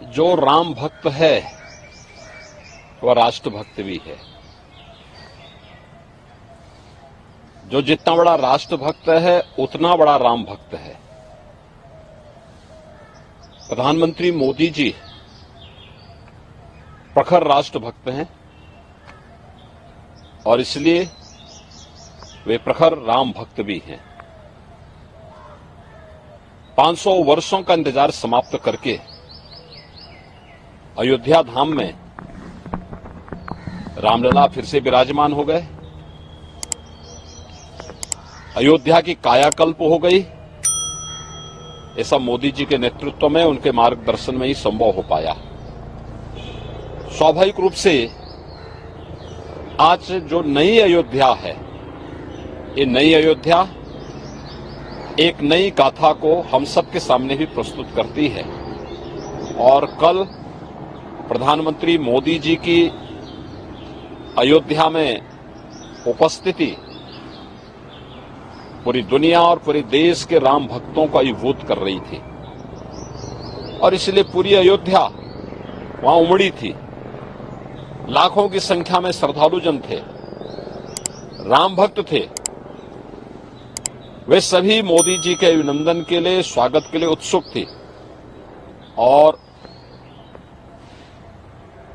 जो राम भक्त है वह राष्ट्र भक्त भी है। जो जितना बड़ा राष्ट्र भक्त है उतना बड़ा राम भक्त है। प्रधानमंत्री मोदी जी प्रखर राष्ट्र भक्त हैं और इसलिए वे प्रखर राम भक्त भी हैं। 500 वर्षों का इंतजार समाप्त करके अयोध्या धाम में रामलला फिर से विराजमान हो गए। अयोध्या की कायाकल्प हो गई। ये सब मोदी जी के नेतृत्व में, उनके मार्गदर्शन में ही संभव हो पाया। स्वाभाविक रूप से आज जो नई अयोध्या है, ये नई अयोध्या एक नई गाथा को हम सबके सामने भी प्रस्तुत करती है। और कल प्रधानमंत्री मोदी जी की अयोध्या में उपस्थिति पूरी दुनिया और पूरे देश के राम भक्तों को अभिभूत कर रही थी और इसलिए पूरी अयोध्या वहां उमड़ी थी। लाखों की संख्या में श्रद्धालुजन थे, राम भक्त थे। वे सभी मोदी जी के अभिनंदन के लिए, स्वागत के लिए उत्सुक थे और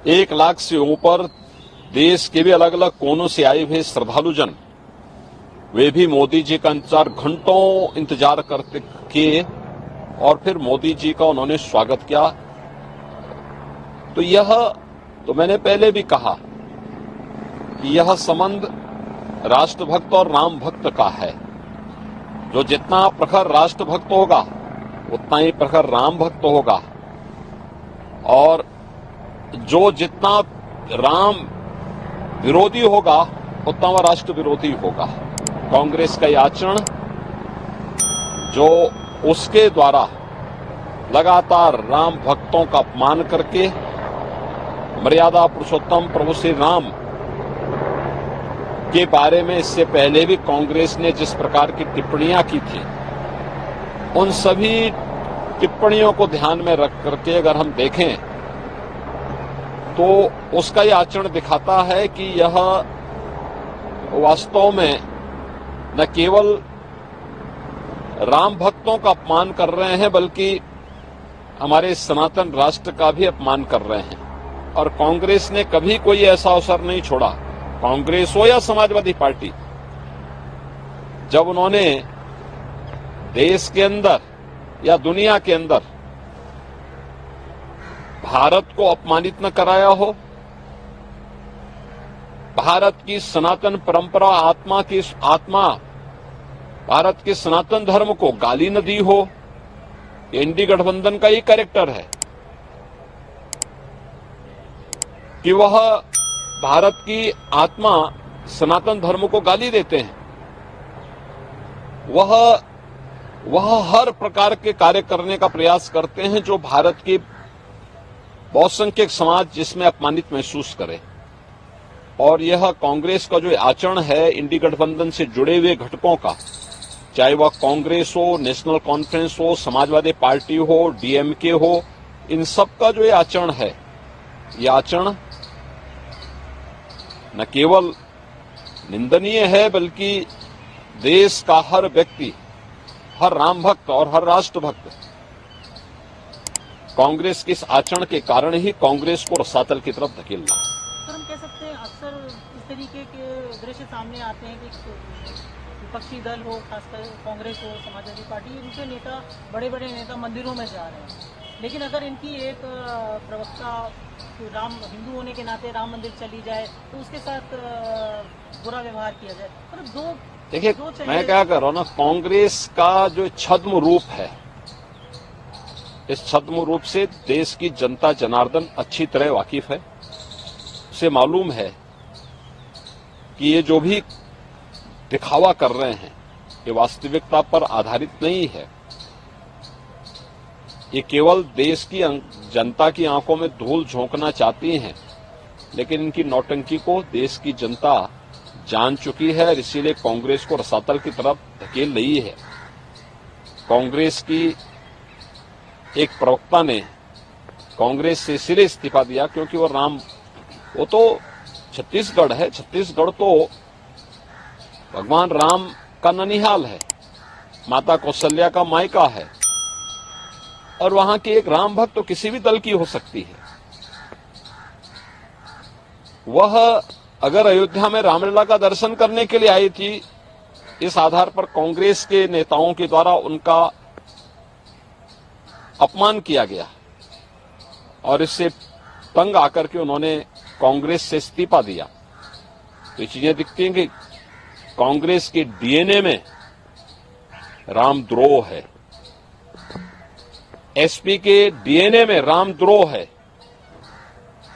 1 लाख से ऊपर देश के भी अलग अलग कोनों से आए हुए श्रद्धालुजन, वे भी मोदी जी का घंटों इंतजार करते किए और फिर मोदी जी का उन्होंने स्वागत किया। तो यह तो मैंने पहले भी कहा कि यह संबंध राष्ट्रभक्त और राम भक्त का है। जो जितना प्रखर राष्ट्रभक्त होगा उतना ही प्रखर राम भक्त होगा और जो जितना राम विरोधी होगा उतना वह राष्ट्र विरोधी होगा। कांग्रेस का यह आचरण जो उसके द्वारा लगातार राम भक्तों का अपमान करके मर्यादा पुरुषोत्तम प्रभु श्री राम के बारे में इससे पहले भी कांग्रेस ने जिस प्रकार की टिप्पणियां की थी, उन सभी टिप्पणियों को ध्यान में रख करके अगर हम देखें तो उसका यह आचरण दिखाता है कि यह वास्तव में न केवल राम भक्तों का अपमान कर रहे हैं बल्कि हमारे सनातन राष्ट्र का भी अपमान कर रहे हैं। और कांग्रेस ने कभी कोई ऐसा अवसर नहीं छोड़ा, कांग्रेस हो या समाजवादी पार्टी, जब उन्होंने देश के अंदर या दुनिया के अंदर भारत को अपमानित न कराया हो, भारत की सनातन परंपरा, आत्मा भारत के सनातन धर्म को गाली न दी हो, एनडी गठबंधन का ही कैरेक्टर है कि वह भारत की आत्मा सनातन धर्म को गाली देते हैं। वह हर प्रकार के कार्य करने का प्रयास करते हैं जो भारत की बहुसंख्यक समाज जिसमें अपमानित महसूस करे। और यह कांग्रेस का जो आचरण है इंडी गठबंधन से जुड़े हुए घटकों का, चाहे वह कांग्रेस हो, नेशनल कॉन्फ्रेंस हो, समाजवादी पार्टी हो, डीएमके हो, इन सब का जो आचरण है, यह आचरण न केवल निंदनीय है बल्कि देश का हर व्यक्ति, हर राम भक्त और हर राष्ट्र भक्त कांग्रेस के इस आचरण के कारण ही कांग्रेस को रसातल की तरफ धकेल रहा है। सर, हम कह सकते हैं अक्सर इस तरीके के दृश्य सामने आते हैं कि विपक्षी दल हो, खासकर कांग्रेस हो, समाजवादी पार्टी, इनके नेता, बड़े बड़े नेता मंदिरों में जा रहे हैं, लेकिन अगर इनकी एक प्रवक्ता राम हिंदू होने के नाते राम मंदिर चली जाए तो उसके साथ बुरा व्यवहार किया जाए। पर देखिए, मैं क्या कर रहा हूं ना, कांग्रेस का जो छद्म रूप है, इस छद्म रूप से देश की जनता जनार्दन अच्छी तरह वाकिफ है। उसे मालूम है कि ये जो भी दिखावा कर रहे हैं ये वास्तविकता पर आधारित नहीं है। ये केवल देश की जनता की आंखों में धूल झोंकना चाहती हैं, लेकिन इनकी नौटंकी को देश की जनता जान चुकी है और इसीलिए कांग्रेस को रसातल की तरफ धकेल रही है। कांग्रेस की एक प्रवक्ता ने कांग्रेस से इसलिए इस्तीफा दिया क्योंकि वो तो छत्तीसगढ़ है, छत्तीसगढ़ तो भगवान राम का ननिहाल है, माता कौशल्या का मायका है, और वहां की एक राम भक्त तो किसी भी दल की हो सकती है। वह अगर अयोध्या में रामलला का दर्शन करने के लिए आई थी, इस आधार पर कांग्रेस के नेताओं के द्वारा उनका अपमान किया गया और इससे तंग आकर के उन्होंने कांग्रेस से इस्तीफा दिया। तो ये चीजें दिखती हैं कि कांग्रेस के डीएनए में रामद्रोह है, एसपी के डीएनए में रामद्रोह है,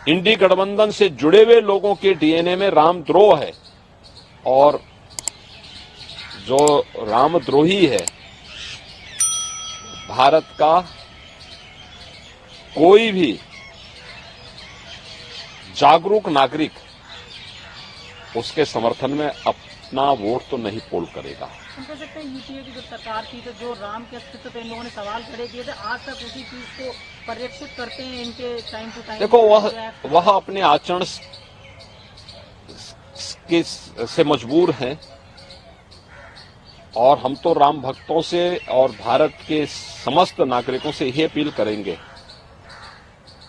इंडी गठबंधन से जुड़े हुए लोगों के डीएनए में रामद्रोह है, और जो रामद्रोही है, भारत का कोई भी जागरूक नागरिक उसके समर्थन में अपना वोट तो नहीं पोल करेगा। हम कह सकते हैं यूपीए की जो सरकार थी तो जो राम के अस्तित्व पे इन लोगों ने सवाल खड़े किए थे, आज तक उसी चीज को परिरक्षित करते हैं इनके टाइम टू टाइम। देखो, वह अपने आचरण से मजबूर हैं, और हम तो राम भक्तों से और भारत के समस्त नागरिकों से यही अपील करेंगे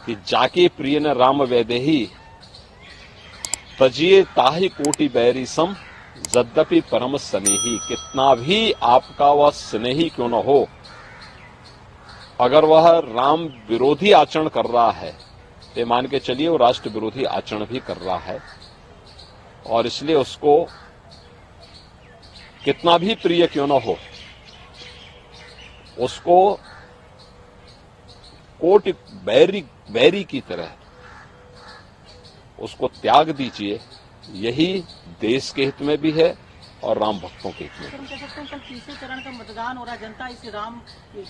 कि जाके प्रिय न राम वैदेही तजिए ताहि कोटि बैरी सम यद्यपि परम स्नेही। कितना भी आपका वह स्नेही क्यों न हो, अगर वह राम विरोधी आचरण कर रहा है, ये मान के चलिए वो राष्ट्र विरोधी आचरण भी कर रहा है, और इसलिए उसको कितना भी प्रिय क्यों न हो, उसको कोटि बैरी की तरह उसको त्याग दीजिए। यही देश के हित में भी है और राम भक्तों के हित में। हम कह सकते हैं कल तीसरे चरण का मतदान हो रहा है, जनता इस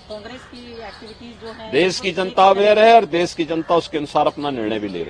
कांग्रेस की एक्टिविटीज जो है, देश की जनता अवेयर है और देश की जनता उसके अनुसार अपना निर्णय भी ले रही है।